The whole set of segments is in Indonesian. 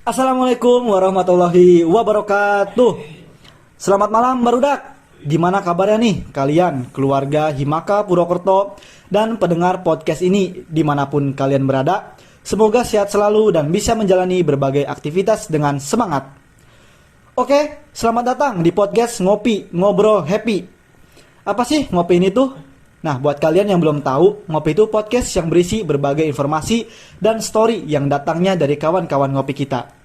Assalamualaikum warahmatullahi wabarakatuh. Selamat malam barudak. Gimana kabarnya nih kalian, keluarga Himaka Purwokerto dan pendengar podcast ini dimanapun kalian berada. Semoga sehat selalu dan bisa menjalani berbagai aktivitas dengan semangat. Oke, selamat datang di podcast Ngopi Ngobrol Happy. Apa sih ngopi ini tuh? Nah, buat kalian yang belum tahu, Ngopi itu podcast yang berisi berbagai informasi dan story yang datangnya dari kawan-kawan ngopi kita.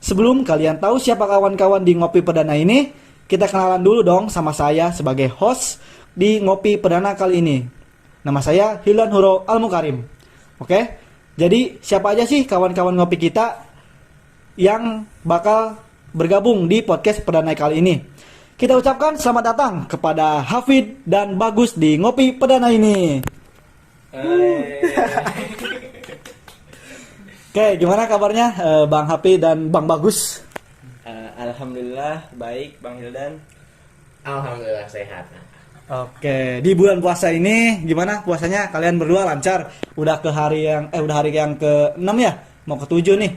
Sebelum kalian tahu siapa kawan-kawan di Ngopi Perdana ini, kita kenalan dulu dong sama saya sebagai host di Ngopi Perdana kali ini. Nama saya Hildan Huro Al-Mukarim. Oke, jadi siapa aja sih kawan-kawan ngopi kita yang bakal bergabung di podcast perdana kali ini? Kita ucapkan selamat datang kepada Hafid dan Bagus di Ngopi Perdana ini. Oke, gimana kabarnya Bang Hafid dan Bang Bagus? Alhamdulillah baik Bang Hildan. Alhamdulillah sehat. Oke, di bulan puasa ini gimana puasanya? Kalian berdua lancar? Udah hari yang ke-6 ya? Mau ke-7 nih.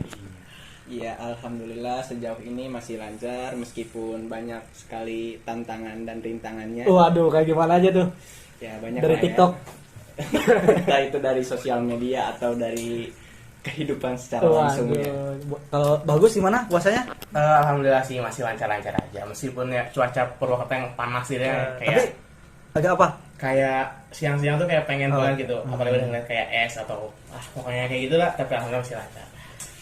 Iya, alhamdulillah sejauh ini masih lancar meskipun banyak sekali tantangan dan rintangannya. Waduh, kayak gimana aja tuh? Ya banyak Dari lah ya. TikTok. Entah itu dari sosial media atau dari kehidupan secara langsung ya. Kalau Bagus gimana puasanya? Alhamdulillah sih masih lancar-lancar aja. Meskipun ya cuaca Purwokerto yang panas gitu ya, Tapi kayak agak apa? kayak siang-siang tuh kayak pengen banget gitu. Hmm. Apalagi udah ngeliat kayak es atau pokoknya kayak gitulah. Tapi alhamdulillah masih lancar.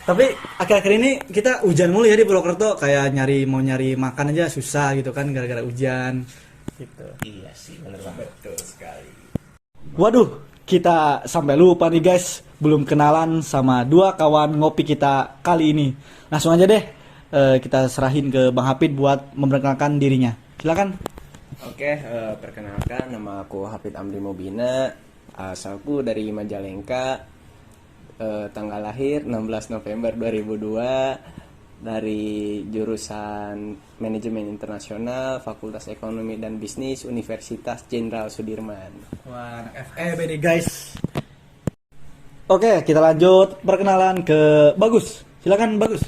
Tapi akhir-akhir ini kita hujan mulu ya di Purwokerto, kayak mau nyari makan aja susah gitu kan gara-gara hujan gitu. Iya sih, bener banget. Betul sekali. Waduh, kita sampai lupa nih guys, belum kenalan sama dua kawan ngopi kita kali ini. Langsung aja deh kita serahin ke Bang Hafid buat memperkenalkan dirinya. Silakan. Oke, perkenalkan nama aku Hafid Amri Mobina, asalku dari Majalengka. Tanggal lahir 16 November 2002 dari jurusan Manajemen Internasional Fakultas Ekonomi dan Bisnis Universitas Jenderal Sudirman. Wah, FEB nih guys. Oke, kita lanjut perkenalan ke Bagus. Silakan Bagus.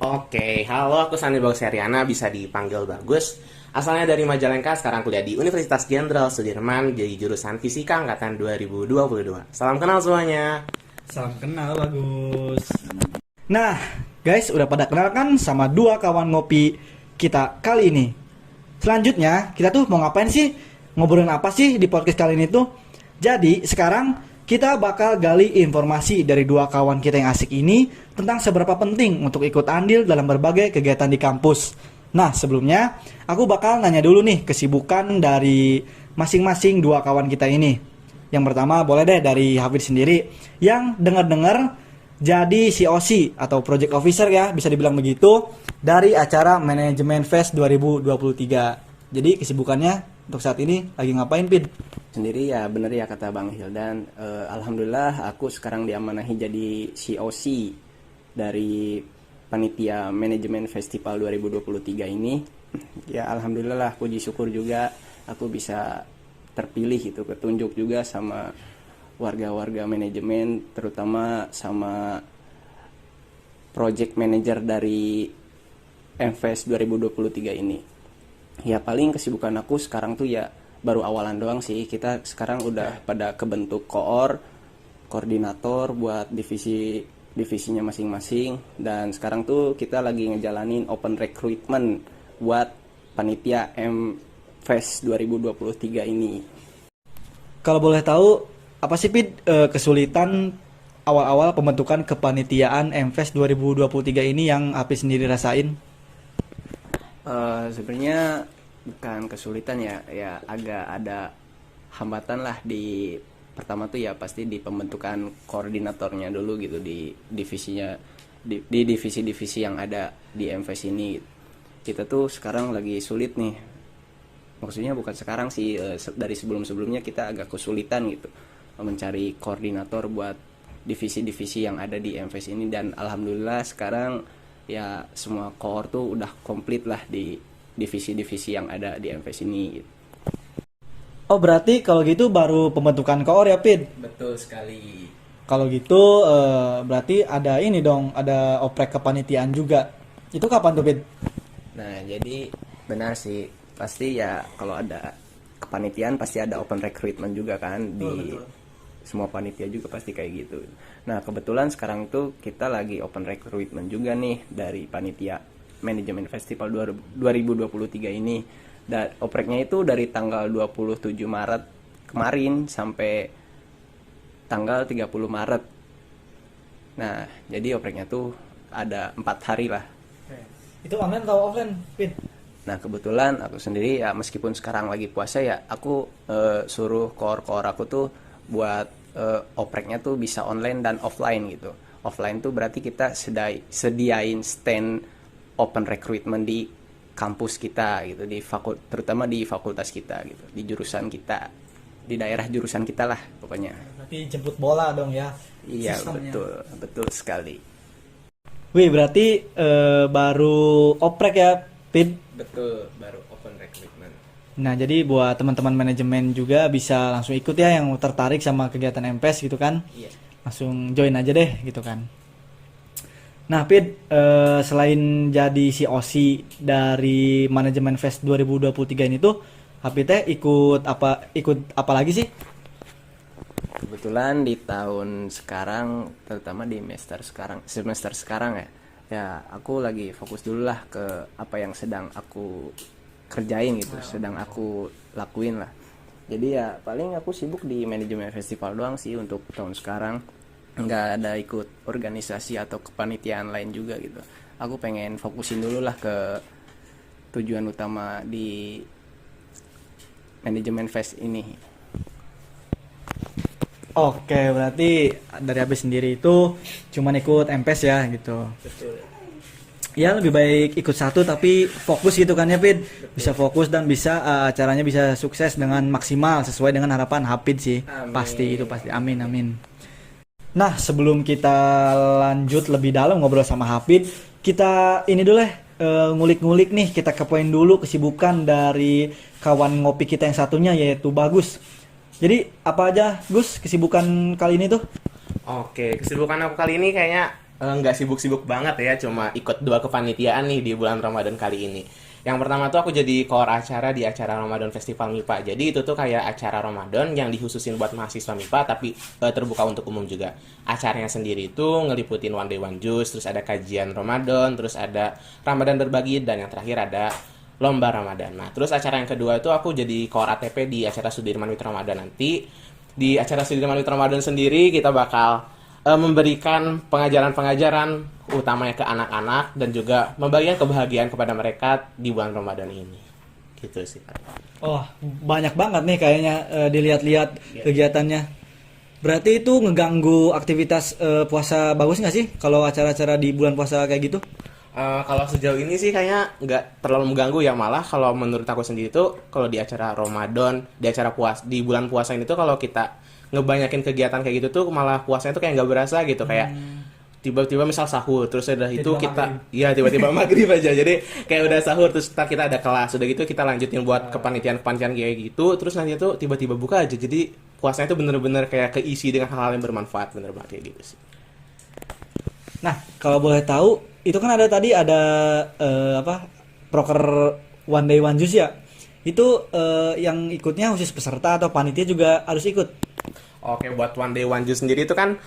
Oke, halo, aku Sandi Bagus Heriana, bisa dipanggil Bagus. Asalnya dari Majalengka, sekarang kuliah di Universitas Jenderal Sudirman, jadi jurusan Fisika Angkatan 2022. Salam kenal semuanya. Salam kenal Bagus. Nah, guys, udah pada kenal kan sama dua kawan ngopi kita kali ini. Selanjutnya, kita tuh mau ngapain sih? Ngobrolin apa sih di podcast kali ini tuh? Jadi, sekarang kita bakal gali informasi dari dua kawan kita yang asik ini tentang seberapa penting untuk ikut andil dalam berbagai kegiatan di kampus. Nah, sebelumnya aku bakal nanya dulu nih kesibukan dari masing-masing dua kawan kita ini. Yang pertama boleh deh dari Hafid sendiri yang dengar-dengar jadi COC atau Project Officer ya, bisa dibilang begitu, dari acara Manajemen Fest 2023. Jadi kesibukannya untuk saat ini lagi ngapain, Pid? Sendiri ya bener ya kata Bang Hildan. Alhamdulillah aku sekarang diamanahi jadi COC dari panitia Manajemen Festival 2023 ini. Ya alhamdulillah lah, puji syukur juga aku bisa terpilih itu, ketunjuk juga sama warga-warga manajemen, terutama sama project manager dari MFest 2023 ini. Ya paling kesibukan aku sekarang tuh ya baru awalan doang sih. Kita sekarang udah pada kebentuk koordinator buat divisinya masing-masing, dan sekarang tuh kita lagi ngejalanin open recruitment buat panitia MFest 2023 ini. Kalau boleh tahu, apa sih Pid kesulitan awal-awal pembentukan kepanitiaan MFest 2023 ini yang Api sendiri rasain? Sebenarnya bukan kesulitan ya agak ada hambatan lah di pertama tuh ya pasti di pembentukan koordinatornya dulu gitu di divisinya di divisi-divisi yang ada di MFest ini. Kita tuh sekarang lagi sulit nih. Maksudnya bukan sekarang sih, dari sebelum-sebelumnya kita agak kesulitan gitu mencari koordinator buat divisi-divisi yang ada di MFest ini, dan alhamdulillah sekarang ya semua core tuh udah komplit lah di divisi-divisi yang ada di MFest ini gitu. Oh berarti kalau gitu baru pembentukan koor ya Pid? Betul sekali. Kalau gitu berarti ada ini dong, ada oprek kepanitiaan juga. Itu kapan tuh, Pit? Nah, jadi benar sih. Pasti ya kalau ada kepanitiaan pasti ada open recruitment juga kan di semua panitia juga pasti kayak gitu. Nah, kebetulan sekarang tuh kita lagi open recruitment juga nih dari panitia manajemen festival 2023 ini. Dan opreknya itu dari tanggal 27 Maret kemarin sampai tanggal 30 Maret. Nah, jadi opreknya tuh ada 4 hari lah. Itu online atau offline, Pit? Nah, kebetulan aku sendiri ya meskipun sekarang lagi puasa ya aku suruh core aku tuh buat opreknya tuh bisa online dan offline gitu. Offline tuh berarti kita sediain stand open recruitment di kampus kita gitu, terutama di fakultas kita gitu, di jurusan kita, di daerah jurusan kita lah pokoknya. Berarti jemput bola dong ya. Iya, sistemnya. betul sekali. Wih, berarti baru oprek ya, Pit? Betul, baru open recruitment. Nah, jadi buat teman-teman manajemen juga bisa langsung ikut ya yang tertarik sama kegiatan MPES gitu kan. Iya. Langsung join aja deh gitu kan. Nah, Pit, selain jadi COC dari Manajemen Fest 2023 ini tuh, HPT ikut apa lagi sih? Kebetulan di tahun sekarang, terutama di semester sekarang ya aku lagi fokus dulu lah ke apa yang sedang aku kerjain gitu, sedang aku lakuin lah. Jadi ya paling aku sibuk di manajemen festival doang sih untuk tahun sekarang. Nggak ada ikut organisasi atau kepanitiaan lain juga gitu. Aku pengen fokusin dulu lah ke tujuan utama di manajemen fest ini. Oke, berarti dari Abis sendiri itu cuman ikut MPES ya gitu. Betul. Ya lebih baik ikut satu tapi fokus gitu kan ya, Pit. Bisa fokus dan bisa acaranya bisa sukses dengan maksimal sesuai dengan harapan Hafid sih. Amin. Pasti itu pasti. Amin amin. Nah, sebelum kita lanjut lebih dalam ngobrol sama Hafid, kita ini dulu ngulik-ngulik nih, kita kepoin dulu kesibukan dari kawan ngopi kita yang satunya yaitu Bagus. Jadi apa aja Gus kesibukan kali ini tuh? Oke, kesibukan aku kali ini kayaknya nggak sibuk-sibuk banget ya, cuma ikut 2 kepanitiaan nih di bulan Ramadan kali ini. Yang pertama tuh aku jadi core acara di acara Ramadan Festival MIPA. Jadi itu tuh kayak acara Ramadan yang dikhususin buat mahasiswa MIPA tapi terbuka untuk umum juga. Acaranya sendiri itu ngeliputin One Day One Juice, terus ada kajian Ramadan, terus ada Ramadan berbagi, dan yang terakhir ada lomba Ramadan. Nah, terus acara yang kedua itu aku jadi core ATP di acara Sudirman with Ramadan nanti. Di acara Sudirman with Ramadan sendiri kita bakal memberikan pengajaran-pengajaran utamanya ke anak-anak dan juga membagikan kebahagiaan kepada mereka di bulan Ramadan ini. Gitu sih. Oh, banyak banget nih kayaknya dilihat-lihat kegiatannya. Berarti itu ngeganggu aktivitas puasa Bagus nggak sih kalau acara-acara di bulan puasa kayak gitu? Kalau sejauh ini sih kayaknya nggak terlalu mengganggu ya, malah kalau menurut aku sendiri tuh kalau di acara Ramadan, di acara di bulan puasa ini tuh kalau kita ngebanyakin kegiatan kayak gitu tuh malah puasanya tuh kayak nggak berasa gitu, kayak tiba-tiba misal sahur terus udah itu kita tiba-tiba maghrib aja, jadi kayak udah sahur terus kita ada kelas udah gitu kita lanjutin buat kepanitiaan kayak gitu, terus nanti tuh tiba-tiba buka aja, jadi puasanya tuh bener-bener kayak keisi dengan hal-hal yang bermanfaat, bener banget kayak gitu sih. Nah, kalau boleh tahu, itu kan ada proker One Day One Juice ya. Itu yang ikutnya khusus peserta atau panitia juga harus ikut? Oke, buat One Day One Juice sendiri itu kan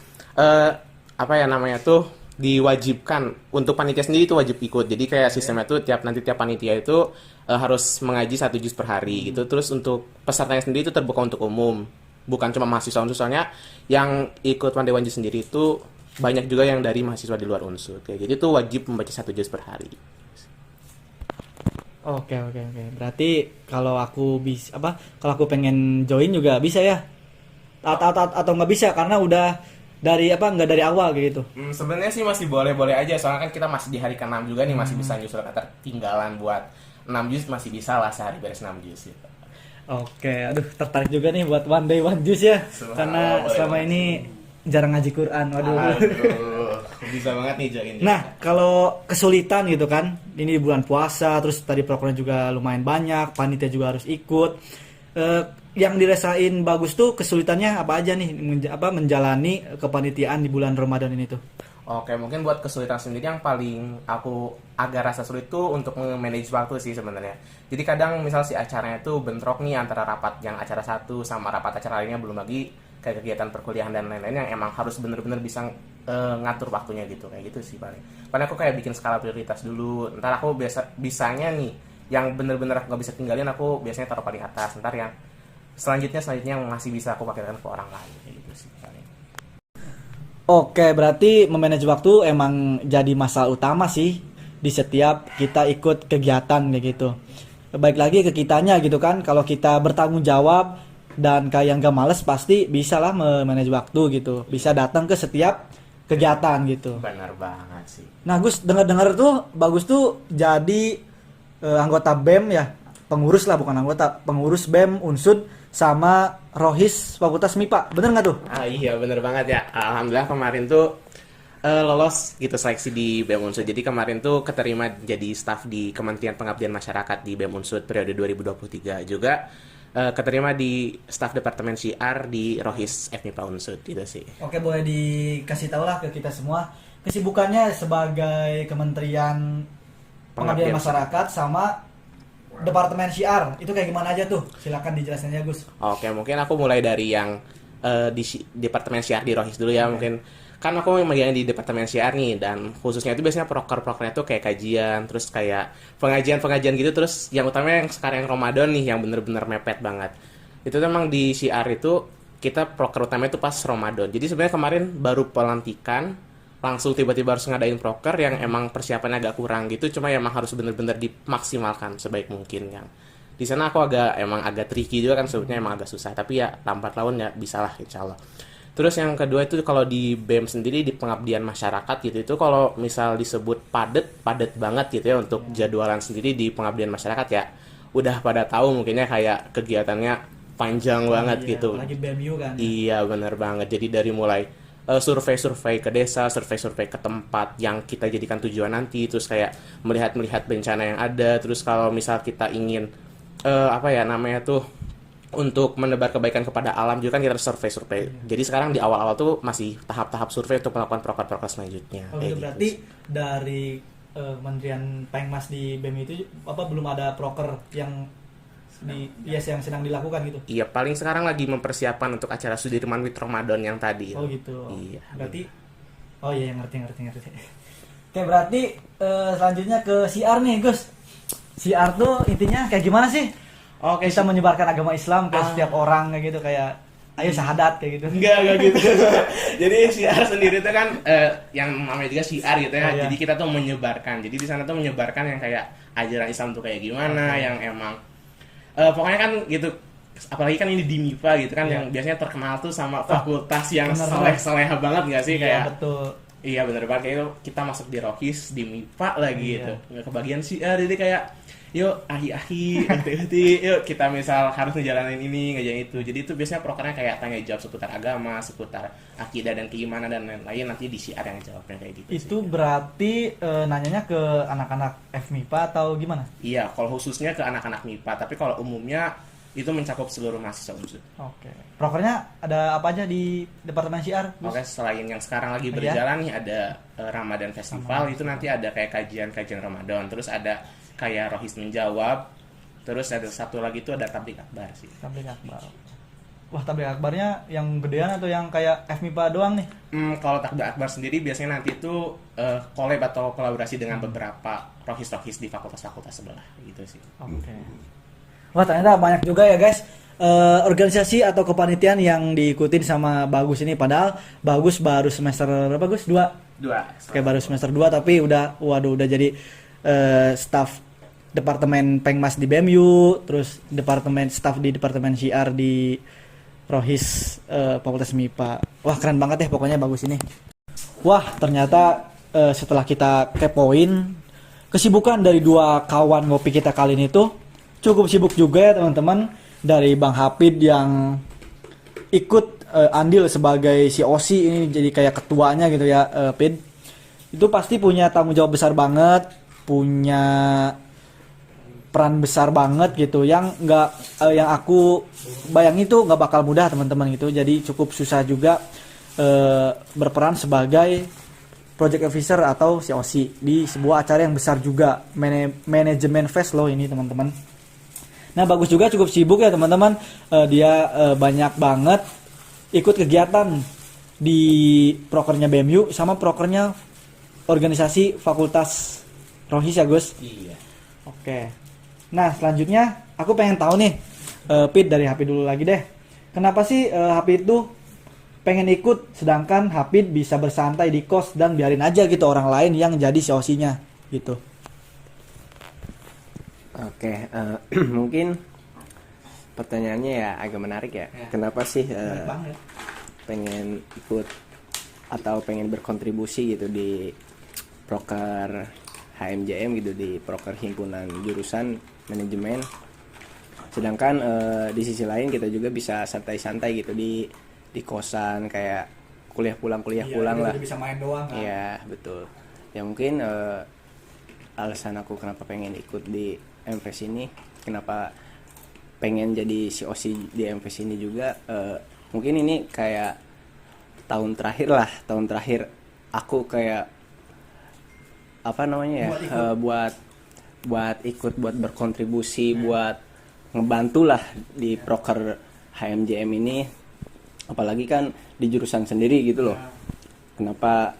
diwajibkan untuk panitia sendiri itu wajib ikut. Jadi kayak sistemnya tuh tiap panitia itu harus mengaji 1 juz per hari gitu. Terus untuk pesertanya sendiri itu terbuka untuk umum, bukan cuma mahasiswa unsur. Soalnya yang ikut One Day One Juice sendiri itu banyak juga yang dari mahasiswa di luar unsur. Kayak jadi tuh wajib membaca 1 juz per hari. Oke. Berarti kalau aku kalau aku pengen join juga bisa ya? Atau nggak bisa karena udah nggak dari awal gitu? Sebenarnya sih masih boleh-boleh aja, soalnya kan kita masih di hari ke-6 juga nih, masih bisa nyusul ketertinggalan buat 6 juz, masih bisa lah sehari beres 6 juz gitu. Oke, aduh tertarik juga nih buat One Day One Juice ya. Karena selama ini jarang ngaji Quran. Aduh, bisa banget nih join. Nah, kalau kesulitan gitu kan, ini di bulan puasa, terus tadi prokernya juga lumayan banyak, panitia juga harus ikut. yang dirasain Bagus tuh kesulitannya apa aja nih menjalani kepanitiaan di bulan Ramadan ini tuh? Oke, mungkin buat kesulitan sendiri yang paling aku agak rasa sulit tuh untuk manage waktu sih sebenarnya. Jadi kadang misal si acaranya tuh bentrok nih antara rapat yang acara satu sama rapat acara lainnya, belum lagi kayak kegiatan perkuliahan dan lain-lain yang emang harus bener-bener bisa ngatur waktunya gitu, kayak gitu sih paling. Paling aku kayak bikin skala prioritas dulu. Ntar aku bisanya nih yang bener-bener aku nggak bisa tinggalin, aku biasanya taruh paling atas. Ntar yang selanjutnya yang masih bisa aku pakaikan ke orang lain, kayak gitu sih paling. Oke, berarti memanage waktu emang jadi masalah utama sih di setiap kita ikut kegiatan kayak gitu. Baik lagi ke kitanya gitu kan, kalau kita bertanggung jawab dan kayak nggak males pasti bisa lah memanage waktu gitu, bisa datang ke setiap kegiatan gitu. Benar banget sih. Nah Gus, dengar-dengar tuh Bagus tuh jadi anggota BEM ya, pengurus lah bukan anggota, pengurus BEM Unsud sama Rohis Fakultas MIPA, bener nggak tuh? Iya bener banget ya. Alhamdulillah kemarin tuh lolos gitu seleksi di BEM Unsud. Jadi kemarin tuh keterima jadi staf di Kementerian Pengabdian Masyarakat di BEM Unsud periode 2023. Juga keterima di staf Departemen Syiar di Rohis FMIPA Unsud gitu sih. Oke, boleh dikasih tahu lah ke kita semua kesibukannya sebagai Kementerian Pengabdian Masyarakat sama Departemen Syiar itu kayak gimana aja tuh? Silakan dijelasin aja Gus. Oke, mungkin aku mulai dari yang di Departemen Syiar di Rohis dulu ya. Mungkin kan aku megangnya di Departemen Syiar nih, dan khususnya itu biasanya proker-prokernya tuh kayak kajian, terus kayak pengajian gitu, terus yang utamanya yang sekarang yang Ramadan nih yang bener-bener mepet banget. Itu memang di Syiar itu kita proker utamanya itu pas Ramadan. Jadi sebenarnya kemarin baru pelantikan, langsung tiba-tiba harus ngadain proker yang emang persiapannya agak kurang gitu, cuma emang harus bener-bener dimaksimalkan sebaik mungkin. Yang di sana aku emang agak tricky juga kan, sebetulnya emang agak susah, tapi ya lambat laun ya bisalah insyaallah. Terus yang kedua itu kalau di BEM sendiri di pengabdian masyarakat gitu, itu kalau misal disebut padet banget gitu ya untuk jadwalan sendiri di pengabdian masyarakat ya udah pada tahu mungkinnya kayak kegiatannya panjang banget gitu. Lagi BMU kan. Iya bener banget. Jadi dari mulai survei-survei ke desa, survei-survei ke tempat yang kita jadikan tujuan nanti, terus kayak melihat bencana yang ada, terus kalau misal kita ingin untuk menebar kebaikan kepada alam juga kan kita survei-survei. Jadi sekarang di awal-awal tuh masih tahap-tahap survei untuk melakukan proker-proker selanjutnya. Oh, gitu. Berarti dari Kementerian Pengmas di BEM itu belum ada proker yang yang sedang dilakukan gitu. Iya, paling sekarang lagi mempersiapkan untuk acara Sudirman with Ramadan yang tadi. Oh gitu. Iya. Berarti ngerti. Oke, berarti selanjutnya ke Syiar nih, Gus. Syiar tuh intinya kayak gimana sih? Oke, Kita menyebarkan agama Islam ke setiap orang kayak gitu, kayak ayo syahadat kayak gitu. Enggak gitu. Jadi Syiar sendiri itu kan yang namanya juga Syiar gitu ya. Oh, iya. Jadi kita tuh menyebarkan. Jadi di sana tuh menyebarkan yang kayak ajaran Islam tuh kayak gimana, yang emang pokoknya kan gitu. Apalagi kan ini di MIPA gitu kan, yang biasanya terkenal tuh sama fakultas yang soleh banget nggak sih, kayak betul. Iya bener banget, kayak itu kita masuk di Rohis, di MIPA lagi gitu. Nggak kebagian Syiar, jadi kayak yuk ahi-ahi, yuk kita misal harus ngejalanin ini, ngejalanin itu. Jadi itu biasanya prokernya kayak tanya jawab seputar agama, seputar akidah dan keimanan dan lain-lain, nanti di Syiar yang jawabnya kayak gitu. Itu sih. Berarti nanyanya ke anak-anak FMIPA atau gimana? Iya, kalau khususnya ke anak-anak MIPA, tapi kalau umumnya itu mencakup seluruh mahasiswa Unsud. Oke. Prokernya ada apa aja di Departemen Syiar? Oke, selain yang sekarang lagi berjalan nih ada Ramadan Festival, itu nanti ada kayak kajian Ramadan, terus ada kayak Rohis menjawab, terus ada satu lagi itu ada tablik akbar sih. Tablik akbar. Wah, tablik akbarnya yang gedean atau yang kayak FMIPA doang nih? Kalau tablik akbar sendiri biasanya nanti itu collab atau kolaborasi dengan beberapa rohis-rohis di fakultas-fakultas sebelah gitu sih. Oke. Wah, ternyata banyak juga ya guys organisasi atau kepanitiaan yang diikutin sama Bagus ini, padahal Bagus baru semester berapa Gus? 2. Oke, baru semester 2 tapi udah jadi staf Departemen Pengmas di BMU, terus staf di Departemen Syiar di Rohis Fakultas MIPA. Wah, keren banget ya pokoknya Bagus ini. Wah, ternyata setelah kita kepoin kesibukan dari dua kawan ngopi kita kali ini tuh cukup sibuk juga ya teman-teman. Dari Bang Hafid yang ikut andil sebagai COC ini, jadi kayak ketuanya gitu ya, Pid. Itu pasti punya tanggung jawab besar banget, punya peran besar banget gitu yang nggak yang aku bayangin itu nggak bakal mudah teman-teman gitu. Jadi cukup susah juga berperan sebagai project officer atau COC di sebuah acara yang besar juga, manajemen fest loh ini teman-teman. Nah bagus juga, cukup sibuk ya teman-teman. Dia banyak banget ikut kegiatan di prokernya BMU sama prokernya organisasi Fakultas Rohis ya Gus. Iya. Oke. Nah selanjutnya aku pengen tahu nih, Pit dari Hafid dulu lagi deh. Kenapa sih Hafid tuh pengen ikut sedangkan Hafid bisa bersantai di kos dan biarin aja gitu orang lain yang jadi COC-nya gitu. Oke, mungkin pertanyaannya ya agak menarik ya. Kenapa sih pengen ikut atau pengen berkontribusi gitu di proker HMJM gitu, di proker himpunan jurusan manajemen. Sedangkan di sisi lain kita juga bisa santai-santai gitu di kosan, kayak kuliah pulang lah. Bisa main doang kan. Iya, betul. Ya mungkin alasan aku kenapa pengen ikut di MFest ini, kenapa pengen jadi COC di MFest ini juga, mungkin ini kayak tahun terakhir aku kayak apa namanya ya, buat ikut, buat berkontribusi, buat ngebantu lah di proker HMJM ini, apalagi kan di jurusan sendiri gitu loh. Kenapa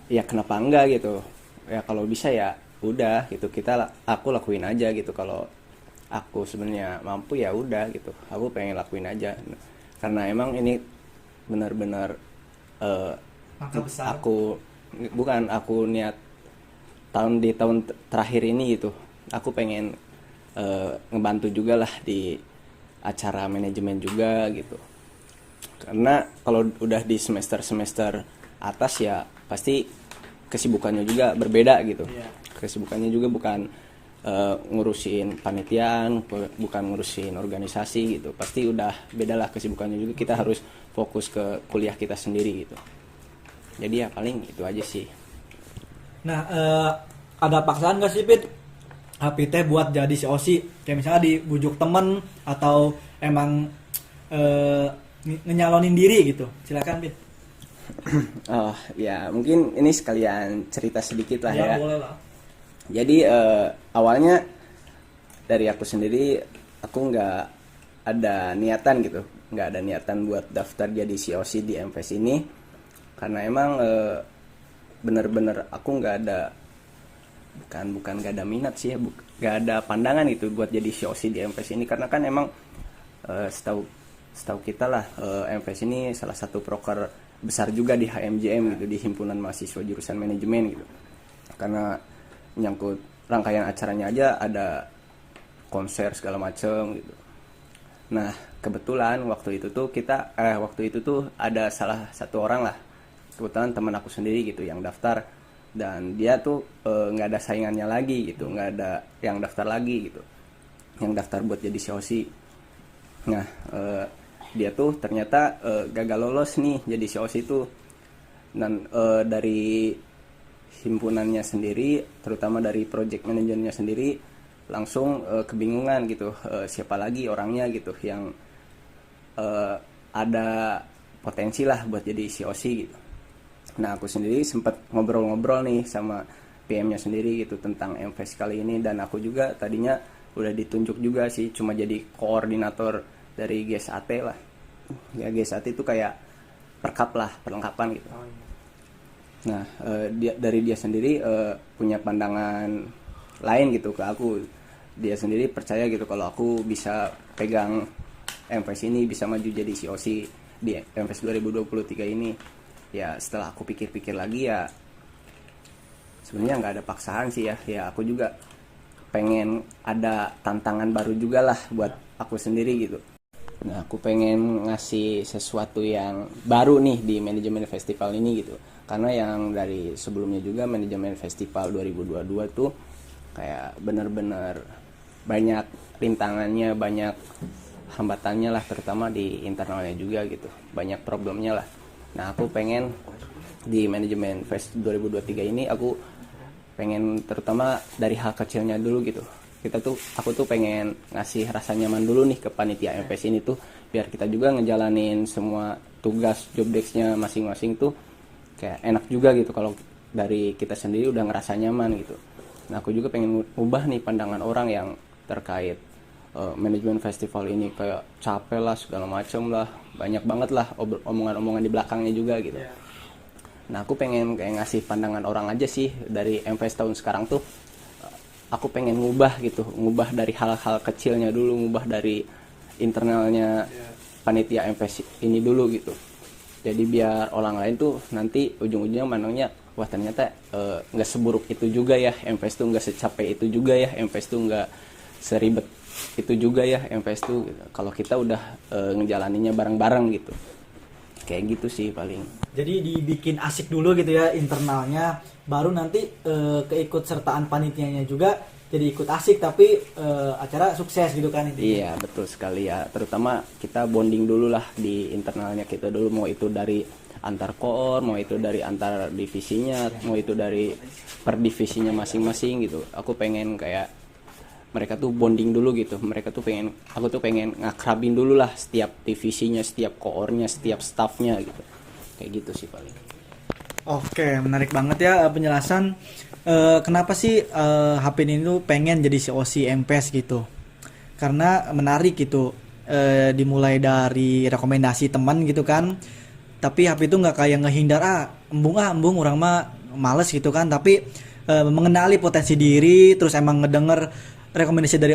enggak gitu ya, kalau bisa ya udah gitu, aku lakuin aja gitu. Kalau aku sebenarnya mampu ya udah gitu, aku pengen lakuin aja, karena emang ini benar-benar aku niat di tahun terakhir ini gitu, aku pengen ngebantu juga lah di acara manajemen juga gitu. Karena kalau udah di semester atas ya pasti kesibukannya juga berbeda gitu. Kesibukannya juga bukan ngurusin panitiaan, bukan ngurusin organisasi gitu. Pasti udah beda lah kesibukannya juga. Kita harus fokus ke kuliah kita sendiri gitu. Jadi ya paling itu aja sih. Nah ada paksaan gak sih Pit Hafid buat jadi COC? Kayak misalnya dibujuk temen atau emang nyalonin diri gitu. Silakan Pit. Oh ya, mungkin ini sekalian cerita sedikit lah ya. Boleh lah. Jadi awalnya dari aku sendiri, aku nggak ada niatan gitu, nggak ada niatan buat daftar jadi COC di MFest ini, karena emang bener-bener aku nggak ada, bukan nggak ada minat sih, nggak ada pandangan gitu buat jadi COC di MFest ini, karena kan emang setahu kita lah, MFest ini salah satu proker besar juga di HMJM gitu, di himpunan mahasiswa jurusan manajemen gitu. Karena nyangkut rangkaian acaranya aja ada konser segala macem gitu. Nah kebetulan waktu itu tuh ada salah satu orang lah, kebetulan teman aku sendiri gitu yang daftar, dan dia tuh nggak ada saingannya lagi gitu, nggak ada yang daftar lagi gitu, yang daftar buat jadi COC. Nah dia tuh ternyata gagal lolos nih jadi COC itu, dan dari himpunannya sendiri, terutama dari project manajernya sendiri, langsung kebingungan gitu, siapa lagi orangnya gitu yang ada potensi lah buat jadi COC gitu. Nah aku sendiri sempat ngobrol-ngobrol nih sama PM-nya sendiri gitu tentang MFest kali ini, dan aku juga tadinya udah ditunjuk juga sih, cuma jadi koordinator dari GSAT lah. Ya GSAT itu kayak perlengkapan gitu. Nah dari dia sendiri punya pandangan lain gitu ke aku. Dia sendiri percaya gitu kalau aku bisa pegang MFest ini, bisa maju jadi COC di MFest 2023 ini. Ya setelah aku pikir-pikir lagi, ya sebenarnya nggak ada paksaan sih ya. Ya aku juga pengen ada tantangan baru juga lah buat aku sendiri gitu. Nah aku pengen ngasih sesuatu yang baru nih di manajemen festival ini gitu. Karena yang dari sebelumnya juga manajemen festival 2022 tuh kayak bener-bener banyak rintangannya, banyak hambatannya lah, terutama di internalnya juga gitu, banyak problemnya lah. Nah aku pengen di manajemen fest 2023 ini, aku pengen terutama dari hal kecilnya dulu gitu, Aku tuh pengen ngasih rasa nyaman dulu nih ke panitia MPS ini tuh, biar kita juga ngejalanin semua tugas job desk-nya masing-masing tuh kayak enak juga gitu kalau dari kita sendiri udah ngerasa nyaman gitu. Nah, aku juga pengen ubah nih pandangan orang yang terkait manajemen festival ini, kayak capek lah segala macem lah, banyak banget lah omongan-omongan di belakangnya juga gitu. Nah, aku pengen kayak ngasih pandangan orang aja sih dari MPS tahun sekarang tuh. Aku pengen ngubah dari hal-hal kecilnya dulu, ngubah dari internalnya panitia MPS ini dulu gitu. Jadi biar orang lain tuh nanti ujung-ujungnya mandangnya, wah ternyata nggak seburuk itu juga ya MPS tuh, nggak secapek itu juga ya MPS tuh, nggak seribet itu juga ya MPS tuh gitu. Kalau kita udah ngejalaninnya bareng-bareng gitu. Kayak gitu sih paling. Jadi dibikin asik dulu gitu ya internalnya, baru nanti keikutsertaan panitianya juga jadi ikut asik, tapi acara sukses gitu kan intinya. Iya, betul sekali ya. Terutama kita bonding dulu lah di internalnya kita dulu, mau itu dari antar koor, mau itu dari antar divisinya, mau itu dari per divisinya masing-masing gitu. Aku pengen kayak mereka tuh bonding dulu gitu. Aku tuh pengen ngakrabin dulu lah setiap divisinya, setiap koornya, setiap staffnya gitu. Kayak gitu sih paling. Oke, menarik banget ya penjelasan. Kenapa sih Hapin ini tuh pengen jadi COC MPS gitu? Karena menarik gitu. Dimulai dari rekomendasi teman gitu kan. Tapi Hapin itu nggak kayak ngehindar, embung orang mah males gitu kan. Tapi mengenali potensi diri, terus emang ngedenger rekomendasi dari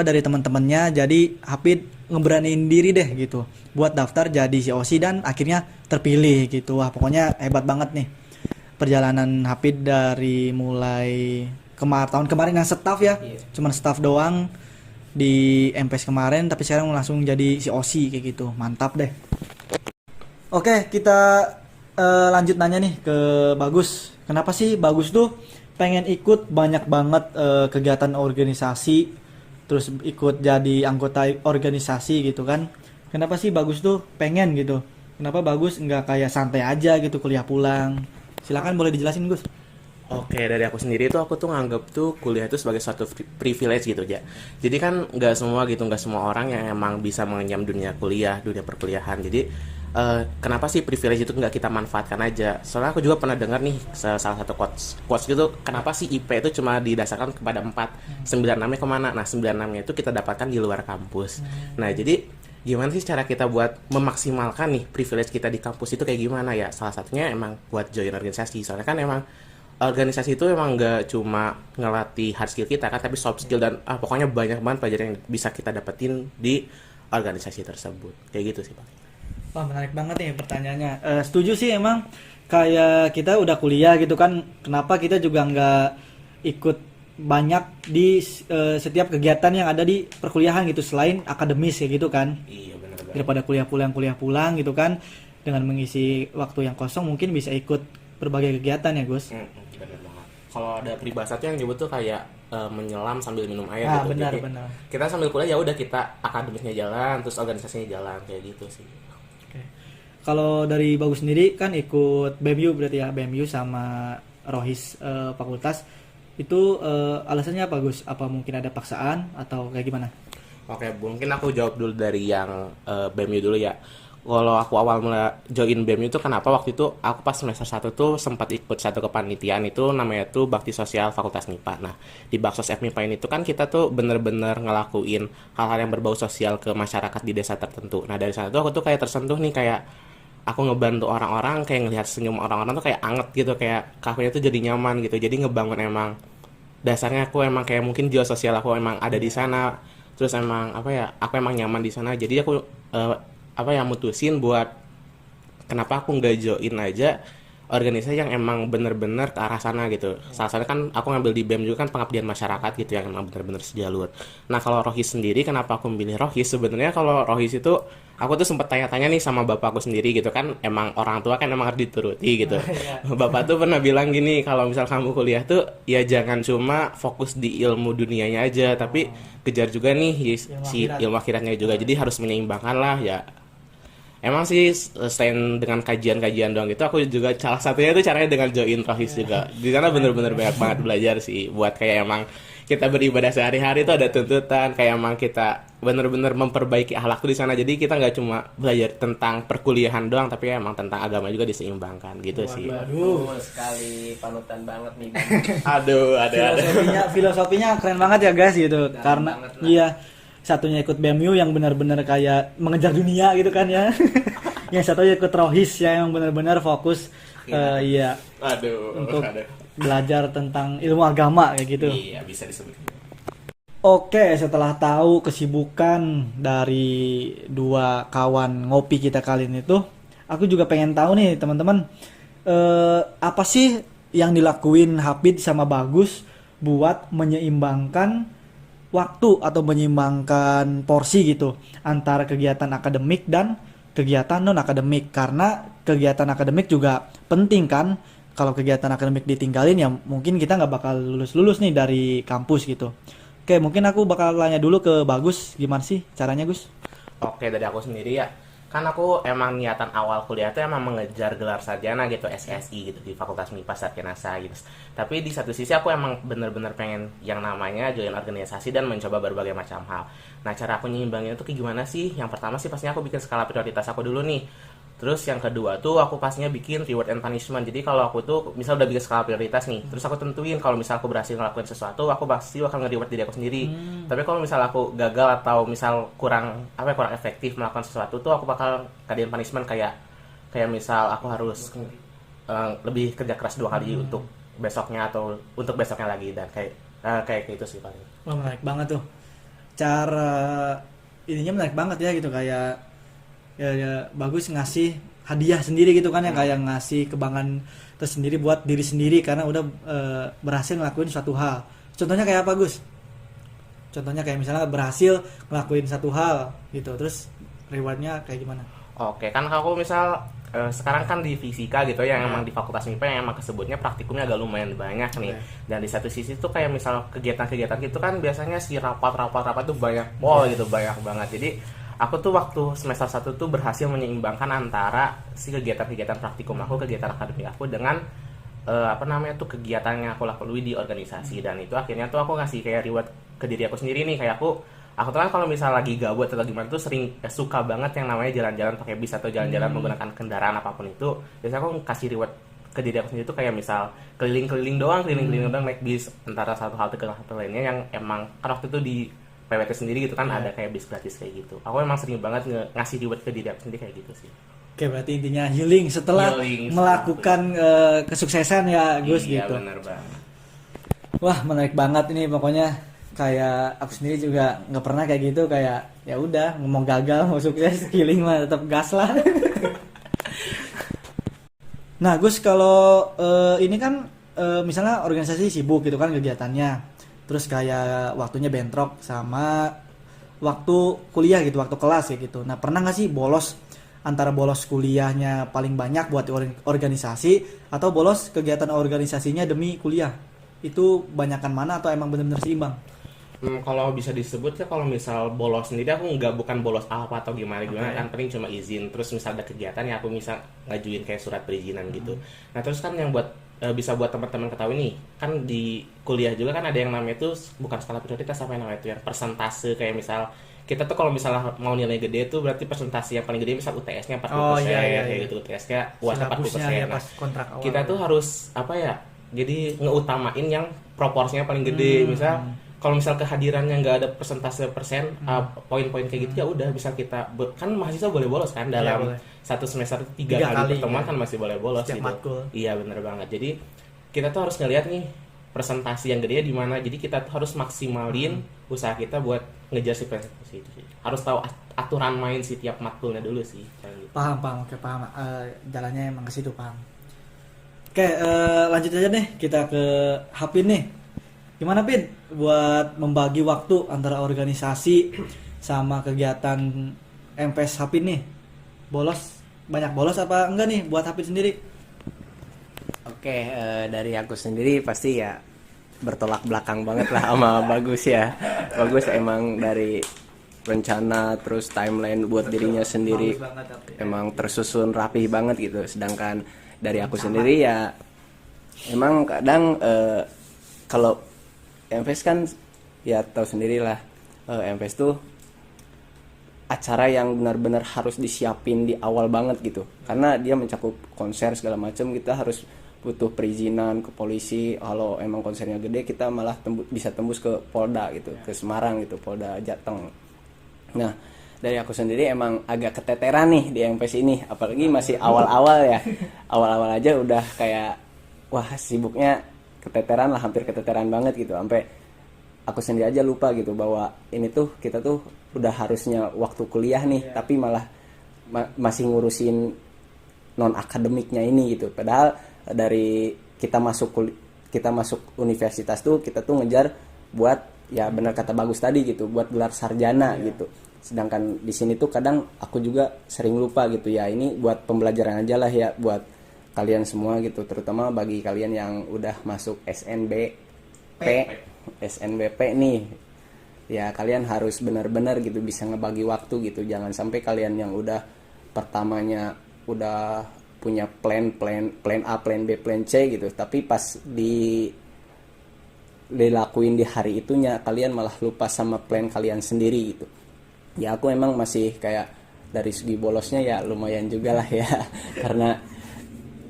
dari teman-temannya. Jadi Hapid ngeberaniin diri deh gitu buat daftar jadi COC dan akhirnya terpilih gitu. Wah, pokoknya hebat banget nih perjalanan Hapid dari mulai tahun kemarin yang staff ya. Cuman staff doang di MPS kemarin, tapi sekarang langsung jadi COC kayak gitu. Mantap deh. Oke, kita lanjut nanya nih ke Bagus. Kenapa sih Bagus tuh pengen ikut banyak banget kegiatan organisasi, terus ikut jadi anggota organisasi gitu kan? Kenapa sih Bagus tuh pengen gitu? Kenapa Bagus nggak kayak santai aja gitu kuliah pulang? Silakan, boleh dijelasin Gus. Oke, dari aku sendiri tuh aku tuh nganggep tuh kuliah itu sebagai suatu privilege gitu aja. Jadi kan nggak semua orang yang emang bisa mengenyam dunia kuliah, dunia perkuliahan. Jadi kenapa sih privilege itu nggak kita manfaatkan aja? Soalnya aku juga pernah dengar nih salah satu quotes gitu, kenapa sih IP itu cuma didasarkan kepada 4, 96-nya kemana? Nah, 96-nya itu kita dapatkan di luar kampus. Nah, jadi gimana sih cara kita buat memaksimalkan nih privilege kita di kampus itu kayak gimana ya? Salah satunya emang buat join organisasi. Soalnya kan emang organisasi itu emang nggak cuma ngelatih hard skill kita kan, tapi soft skill dan pokoknya banyak banget pelajaran yang bisa kita dapetin di organisasi tersebut. Kayak gitu sih Pak. Wah, menarik banget nih pertanyaannya. Setuju sih, emang kayak kita udah kuliah gitu kan, kenapa kita juga nggak ikut banyak di setiap kegiatan yang ada di perkuliahan gitu selain akademis ya gitu kan? Iya, benar-benar. Daripada kuliah pulang gitu kan, dengan mengisi waktu yang kosong mungkin bisa ikut berbagai kegiatan ya Gus. Benar banget. Kalau ada peribahasa tuh yang nyebut tuh kayak menyelam sambil minum air Nah, gitu. benar. Kita sambil kuliah ya udah, kita akademisnya jalan, terus organisasinya jalan, kayak gitu sih. Kalau dari Bagus sendiri kan ikut BEMU berarti ya, BEMU sama Rohis fakultas. Itu alasannya apa Gus? Apa mungkin ada paksaan atau kayak gimana? Oke, mungkin aku jawab dulu dari yang BEMU dulu ya. Kalau aku awal mulai join BEMU itu kenapa waktu itu aku pas semester 1 tuh sempat ikut satu kepanitiaan itu namanya tuh Bakti Sosial Fakultas MIPA. Nah, di Baksos FMIPA ini tuh kan kita tuh bener-bener ngelakuin hal-hal yang berbau sosial ke masyarakat di desa tertentu. Nah, dari sana tuh aku tuh kayak tersentuh nih, kayak aku ngebantu orang-orang, kayak ngelihat senyum orang-orang tuh kayak anget gitu, kayak kafenya tuh jadi nyaman gitu. Jadi ngebangun emang dasarnya aku emang kayak mungkin jiwa sosial aku emang ada di sana. Terus emang aku emang nyaman di sana. Jadi aku mutusin buat kenapa aku nggak join aja organisasi yang emang bener-bener ke arah sana gitu. Salah satunya kan aku ngambil di BEM juga kan pengabdian masyarakat gitu, yang emang bener-bener sejalur. Nah, kalau Rohis sendiri, kenapa aku memilih Rohis? Sebenarnya kalau Rohis itu aku tuh sempat tanya-tanya nih sama bapakku sendiri gitu kan, emang orang tua kan emang harus dituruti gitu. Bapak tuh pernah bilang gini, kalau misal kamu kuliah tuh ya jangan cuma fokus di ilmu dunianya aja, tapi kejar juga nih si ilmu akhiratnya juga. Jadi harus menyeimbangkan lah ya. emang sih selain dengan kajian-kajian doang gitu, aku juga salah satunya itu caranya dengan join rohis juga. Di sana bener-bener banyak banget belajar sih, buat kayak emang kita beribadah sehari-hari itu ada tuntutan kayak emang kita bener-bener memperbaiki akhlak tuh di sana. Jadi kita nggak cuma belajar tentang perkuliahan doang, tapi emang tentang agama juga diseimbangkan gitu sih. Aduh, sekali panutan banget nih. Aduh, ada. Filosofinya keren banget ya guys gitu. Dalam Karena banget lah. iya, satunya ikut BMU yang benar-benar kayak mengejar dunia gitu kan ya. Yang satunya ikut Rohis yang benar-benar fokus iya Aduh, untuk aduh. belajar tentang ilmu agama kayak gitu. Iya, bisa disebut. Oke, setelah tahu kesibukan dari dua kawan ngopi kita kali ini tuh, aku juga pengen tahu nih teman-teman, apa sih yang dilakuin Hafid sama Bagus buat menyeimbangkan waktu atau menyeimbangkan porsi gitu antara kegiatan akademik dan kegiatan non akademik, karena kegiatan akademik juga penting kan. Kalau kegiatan akademik ditinggalin ya mungkin kita nggak bakal lulus nih dari kampus gitu. Oke, mungkin aku bakal tanya dulu ke Bagus, gimana sih caranya Gus? Oke, dari aku sendiri ya. Kan aku emang niatan awal kuliah tuh emang mengejar gelar sarjana gitu, SSI gitu di Fakultas MIPA Sarkenasa gitu. Tapi di satu sisi aku emang bener-bener pengen yang namanya join organisasi dan mencoba berbagai macam hal. Nah, cara aku nyimbangin itu kayak gimana sih? Yang pertama sih pastinya aku bikin skala prioritas aku dulu nih. Terus yang kedua tuh aku pastinya bikin reward and punishment. Jadi kalau aku tuh misal udah bikin skala prioritas nih, terus aku tentuin kalau misal aku berhasil ngelakuin sesuatu, aku pasti bakal nge-reward diri aku sendiri. Tapi kalau misal aku gagal atau misal kurang kurang efektif melakukan sesuatu tuh, aku bakal kadian punishment kayak misal aku harus lebih kerja keras 2 kali untuk besoknya atau untuk besoknya lagi, dan kayak gitu sih paling. Wah, menarik banget tuh. Cara ininya menarik banget ya gitu, kayak ya Bagus ngasih hadiah sendiri gitu kan ya, kayak ngasih kebanggaan tersendiri buat diri sendiri karena udah berhasil ngelakuin suatu hal. Contohnya kayak apa Gus? Contohnya kayak misalnya berhasil ngelakuin satu hal gitu, terus rewardnya kayak gimana? Oke, kan aku misal sekarang kan di fisika gitu ya, yang emang di Fakultas MIPA yang emang kesebutnya praktikumnya agak lumayan banyak nih. Dan di satu sisi tuh kayak misal kegiatan-kegiatan gitu kan biasanya si rapat tuh banyak gitu, banyak banget. Jadi aku tuh waktu semester 1 tuh berhasil menyeimbangkan antara si kegiatan-kegiatan praktikum aku, kegiatan akademik aku dengan kegiatan yang aku lakuin di organisasi. Dan itu akhirnya tuh aku ngasih kayak reward ke diri aku sendiri nih, kayak aku tuh kan kalau misal lagi gabut atau gimana tuh sering suka banget yang namanya jalan-jalan pakai bis atau jalan-jalan menggunakan kendaraan apapun itu. Biasanya aku kasih reward ke diri aku sendiri tuh kayak misal keliling-keliling doang naik bis antara satu halte ke halte lainnya, yang emang kan waktu itu di PWT sendiri gitu kan ada kayak bis gratis kayak gitu. Aku emang sering banget ngasih reward ke diri aku sendiri kayak gitu sih. Oke, berarti intinya healing setelah melakukan kesuksesan ya Gus iya, gitu. Bener banget. Wah, menarik banget ini pokoknya. Kayak aku sendiri juga nggak pernah kayak gitu, kayak ya udah mau gagal mau sukses healing mah tetap gas lah. Nah Gus, kalau ini kan misalnya organisasi sibuk gitu kan kegiatannya, terus kayak waktunya bentrok sama waktu kuliah gitu, waktu kelas ya gitu. Nah pernah nggak sih bolos antara bolos kuliahnya paling banyak buat organisasi atau bolos kegiatan organisasinya demi kuliah? Itu banyakan mana atau emang benar-benar seimbang? Kalau bisa disebut ya, kalau misal bolos sendiri aku bukan bolos apa atau gimana kan paling cuma izin. Terus misal ada kegiatan ya aku bisa ngajuin kayak surat perizinan gitu. Nah terus kan yang buat bisa buat teman-teman ketahui nih, kan di kuliah juga kan ada yang namanya itu bukan skala prioritas, apa yang namanya itu ya, persentase. Kayak misal kita tuh kalau misalnya mau nilai gede tuh berarti persentase yang paling gede misal UTS-nya 40%, kayak gitu, UTS-nya UAS-nya 40%. Ya, Nah, pas kontrak awal kita tuh harus jadi ngeutamain yang proporsinya paling gede. Misal kalau misal kehadirannya nggak ada persentase persen, poin-poin kayak gitu ya udah bisa kita kan mahasiswa boleh bolos kan dalam satu semester 3 kali pertemuan kan masih boleh bolos setiap gitu. matkul. Iya bener banget. Jadi kita tuh harus ngeliat nih presentasi yang gede di mana. Jadi kita tuh harus maksimalin usaha kita buat ngejar si presentasi itu sih. Harus tahu aturan main si tiap matkulnya dulu sih. Gitu. Paham, oke paham. Jalannya emang ke situ, paham. Oke, lanjut aja nih kita ke Hapin nih. Gimana Pin buat membagi waktu antara organisasi sama kegiatan MPS Hapin nih? Banyak bolos apa enggak nih buat Hapin sendiri? Oke, dari aku sendiri pasti ya bertolak belakang banget lah sama Bagus ya. Bagus emang dari rencana terus timeline buat dirinya sendiri emang tersusun rapih banget gitu. Sedangkan dari aku sendiri ya emang kadang kalau MFest kan ya tahu sendirilah, MFest tuh acara yang benar-benar harus disiapin di awal banget gitu, karena dia mencakup konser segala macam. Kita harus butuh perizinan ke polisi. Kalau emang konsernya gede kita malah bisa tembus ke Polda gitu, ke Semarang gitu, Polda Jateng. Nah dari aku sendiri emang agak keteteran nih di MPS ini, apalagi masih awal-awal ya. Awal-awal aja udah kayak wah sibuknya keteteran lah, hampir keteteran banget gitu, sampai aku sendiri aja lupa gitu bahwa ini tuh kita tuh udah harusnya waktu kuliah nih, tapi malah masih ngurusin non akademiknya ini gitu. Padahal dari kita masuk universitas tuh kita tuh ngejar buat ya benar kata Bagus tadi gitu, buat gelar sarjana gitu. Sedangkan di sini tuh kadang aku juga sering lupa gitu ya. Ini buat pembelajaran aja lah ya buat kalian semua gitu, terutama bagi kalian yang udah masuk SNBP nih. Ya kalian harus benar-benar gitu bisa ngebagi waktu gitu. Jangan sampai kalian yang udah pertamanya udah punya plan A, plan B, plan C gitu, tapi pas dilakuin di hari itunya kalian malah lupa sama plan kalian sendiri gitu. Ya aku emang masih kayak dari segi bolosnya ya lumayan juga lah ya karena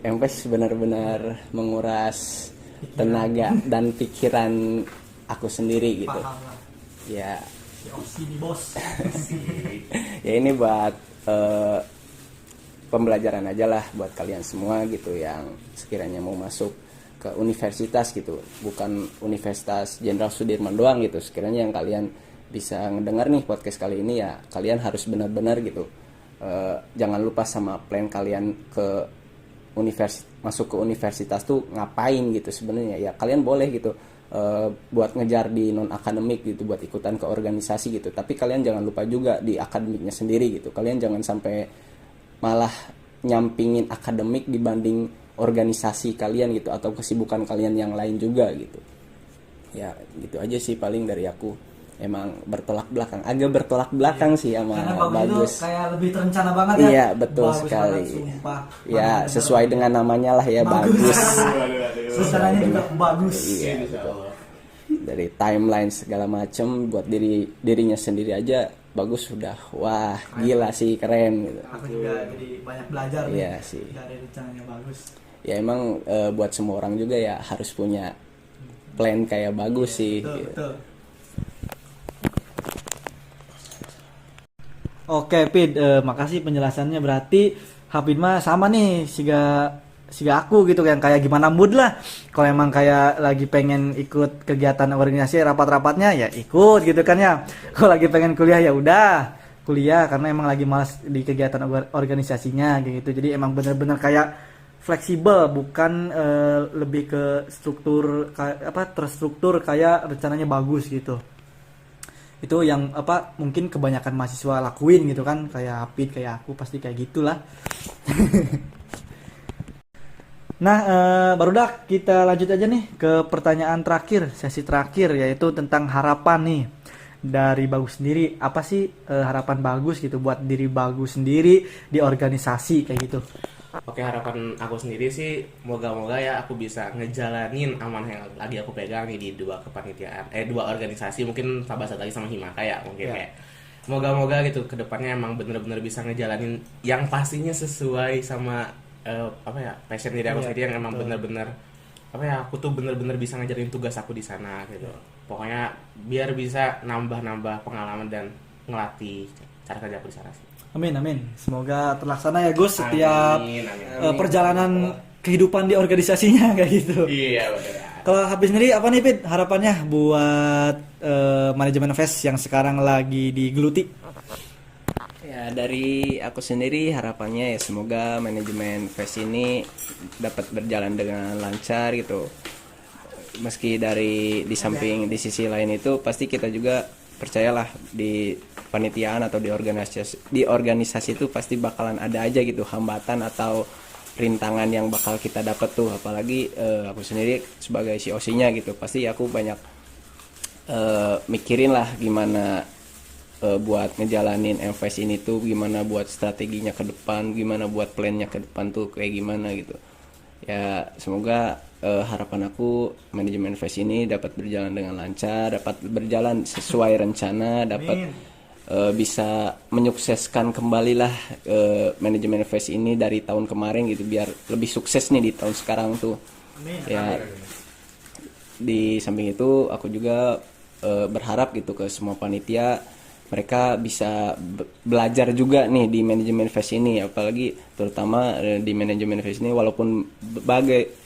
MPS benar-benar menguras tenaga dan pikiran aku sendiri gitu. Ya Sini bos. ya ini buat pembelajaran aja lah buat kalian semua gitu yang sekiranya mau masuk ke universitas gitu, bukan Universitas Jenderal Sudirman doang gitu. Sekiranya yang kalian bisa ngedengar nih podcast kali ini ya kalian harus benar-benar gitu jangan lupa sama plan kalian ke masuk ke universitas tuh ngapain gitu sebenarnya. Ya kalian boleh gitu buat ngejar di non akademik gitu, buat ikutan ke organisasi gitu, tapi kalian jangan lupa juga di akademiknya sendiri gitu. Kalian jangan sampai malah nyampingin akademik dibanding organisasi kalian gitu atau kesibukan kalian yang lain juga gitu. Ya gitu aja sih paling dari aku. Emang agak bertolak belakang sih sama Bagus. Itu kayak lebih terencana banget ya. Iya betul bagus sekali. Banget, ya sesuai dengan namanya lah ya Bagus. Sejarahnya juga bagus. Iya betul. Dari timeline segala macem buat dirinya sendiri aja Bagus sudah wah gila sih, keren gitu. Aku juga jadi banyak belajar iya nih sih. dari rencananya Bagus. Ya emang buat semua orang juga ya harus punya plan kayak Bagus sih. Betul, gitu. betul. Oke Pid, makasih penjelasannya. Berarti Hafid mah sama nih siga aku gitu, yang kayak gimana mood lah. Kalau emang kayak lagi pengen ikut kegiatan organisasi rapat-rapatnya ya ikut gitu kan ya. Kalau lagi pengen kuliah ya udah kuliah karena emang lagi malas di kegiatan organisasinya gitu. Jadi emang bener-bener kayak fleksibel, bukan lebih ke struktur terstruktur kayak rencananya Bagus gitu. Itu yang mungkin kebanyakan mahasiswa lakuin gitu kan, kayak Hafid, kayak aku pasti kayak gitulah. Nah barudak kita lanjut aja nih ke pertanyaan terakhir, sesi terakhir, yaitu tentang harapan nih dari Bagus sendiri. Apa sih harapan Bagus gitu buat diri Bagus sendiri di organisasi kayak gitu? Oke, harapan aku sendiri sih moga-moga ya aku bisa ngejalanin amanah yang lagi aku pegang nih di dua kepanitiaan, dua organisasi, mungkin tambah satu lagi sama Himaka ya mungkin Ya. kayak moga-moga gitu kedepannya emang bener-bener bisa ngejalanin yang pastinya sesuai sama passion diri aku Iya, sendiri, yang emang betul. bener-bener aku tuh bener-bener bisa ngajarin tugas aku di sana gitu. Pokoknya biar bisa nambah-nambah pengalaman dan ngelatih cara kerja aku di sana sih. Amin amin, semoga terlaksana ya Gus setiap Amin, amin. perjalanan kehidupan di organisasinya kayak gitu. Iya betul. Kalau Habis sendiri apa nih Pid harapannya buat manajemen Fest yang sekarang lagi digeluti? Ya dari aku sendiri harapannya ya semoga manajemen Fest ini dapat berjalan dengan lancar gitu. Meski di samping di sisi lain itu pasti kita juga percayalah di panitiaan atau di organisasi itu pasti bakalan ada aja gitu hambatan atau rintangan yang bakal kita dapat tuh. Apalagi aku sendiri sebagai COC-nya gitu pasti aku banyak mikirin lah gimana buat ngejalanin MFest ini tuh gimana, buat strateginya ke depan, gimana buat plannya ke depan tuh kayak gimana gitu. Ya semoga harapan aku manajemen Fest ini dapat berjalan dengan lancar, dapat berjalan sesuai rencana, dapat bisa menyukseskan kembalilah manajemen Fest ini dari tahun kemarin gitu, biar lebih sukses nih di tahun sekarang tuh. Amin. Ya di samping itu aku juga berharap gitu ke semua panitia, mereka bisa belajar juga nih di manajemen Fest ini, apalagi terutama di manajemen Fest ini walaupun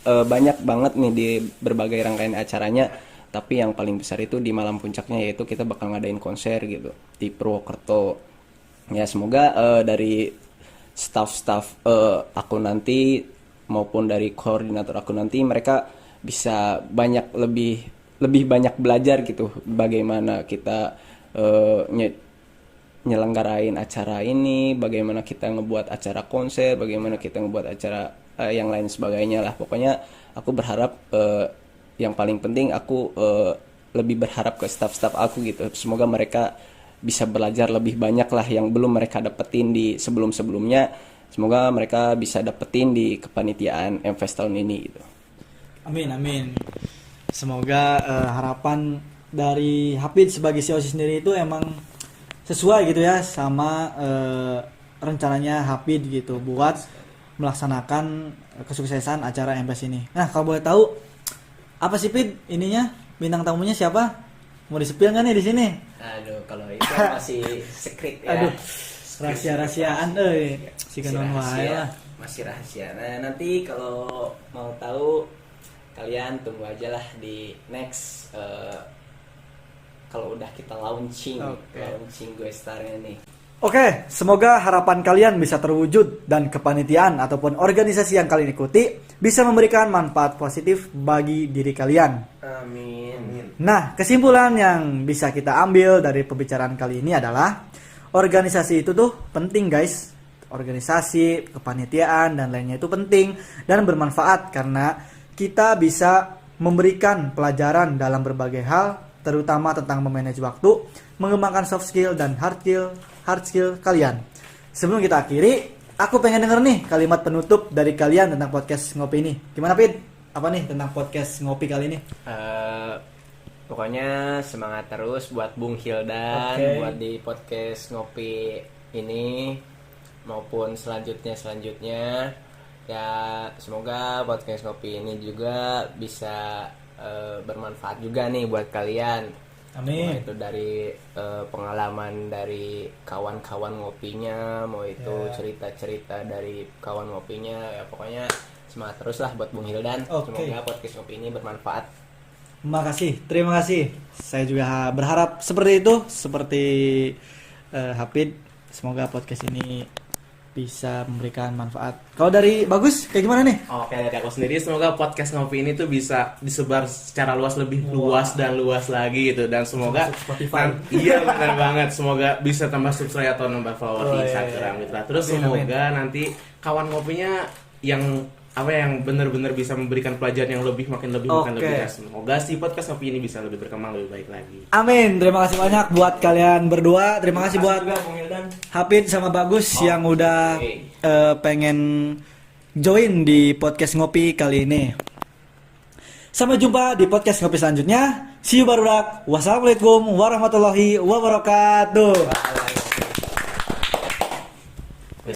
banyak banget nih di berbagai rangkaian acaranya, tapi yang paling besar itu di malam puncaknya, yaitu kita bakal ngadain konser gitu di Purwokerto. Ya semoga dari staff-staff aku nanti maupun dari koordinator aku nanti, mereka bisa lebih banyak belajar gitu bagaimana kita nyelenggarain acara ini, bagaimana kita ngebuat acara konser, bagaimana kita ngebuat acara yang lain sebagainya lah. Pokoknya aku berharap yang paling penting aku lebih berharap ke staff-staff aku gitu. Semoga mereka bisa belajar lebih banyak lah yang belum mereka dapetin di sebelum-sebelumnya. Semoga mereka bisa dapetin di kepanitiaan MFest tahun ini gitu. Amin, amin. Semoga harapan dari Hafid sebagai COC sendiri itu emang sesuai gitu ya sama rencananya Hafid gitu buat melaksanakan kesuksesan acara MPS ini. Nah, kalau boleh tahu apa sih Pid ininya, bintang tamunya siapa? Mau disepil nggak nih di sini? Aduh, kalau itu masih secret ya. Aduh, rahasia-rahasiaan si kanon wae lah. Masih rahasia. Nah, nanti kalau mau tahu kalian tunggu aja lah di next kalau udah kita launching Gue Star-nya nih. Oke, semoga harapan kalian bisa terwujud dan kepanitiaan ataupun organisasi yang kalian ikuti bisa memberikan manfaat positif bagi diri kalian. Amin. Nah, kesimpulan yang bisa kita ambil dari pembicaraan kali ini adalah organisasi itu tuh penting guys. Organisasi, kepanitiaan, dan lainnya itu penting dan bermanfaat karena kita bisa memberikan pelajaran dalam berbagai hal, terutama tentang memanage waktu, mengembangkan soft skill dan hard skill kalian. Sebelum kita akhiri, aku pengen denger nih kalimat penutup dari kalian tentang podcast Ngopi ini. Gimana Pin? Apa nih tentang podcast Ngopi kali ini? Pokoknya semangat terus buat Bung Hildan, buat di podcast Ngopi ini maupun selanjutnya. Ya semoga podcast Ngopi ini juga bisa bermanfaat juga nih buat kalian. Amin. Mau itu dari pengalaman dari kawan-kawan ngopinya, mau itu cerita-cerita dari kawan ngopinya, ya pokoknya semangat terus lah buat Bung Hildan. Semoga podcast Ngopi ini bermanfaat. Terima kasih. Saya juga berharap seperti itu, seperti Hafid. Semoga podcast ini bisa memberikan manfaat. Kalau dari Bagus kayak gimana nih? Oke, dari aku sendiri semoga podcast Ngopi ini tuh bisa disebar secara lebih luas lagi gitu, dan semoga Spotify. Iya benar banget, semoga bisa tambah subscribe atau nambah follower di Instagram gitu lah. Terus semoga nanti kawan ngopinya yang benar-benar bisa memberikan pelajaran yang makin lebih. Semoga si podcast Ngopi ini bisa lebih berkembang lebih baik lagi. Amin. Terima kasih banyak buat kalian berdua. Terima kasih buat Hafid sama Bagus yang udah pengen join di podcast Ngopi kali ini. Sampai jumpa di podcast Ngopi selanjutnya. See you barudak. Wassalamualaikum warahmatullahi wabarakatuh.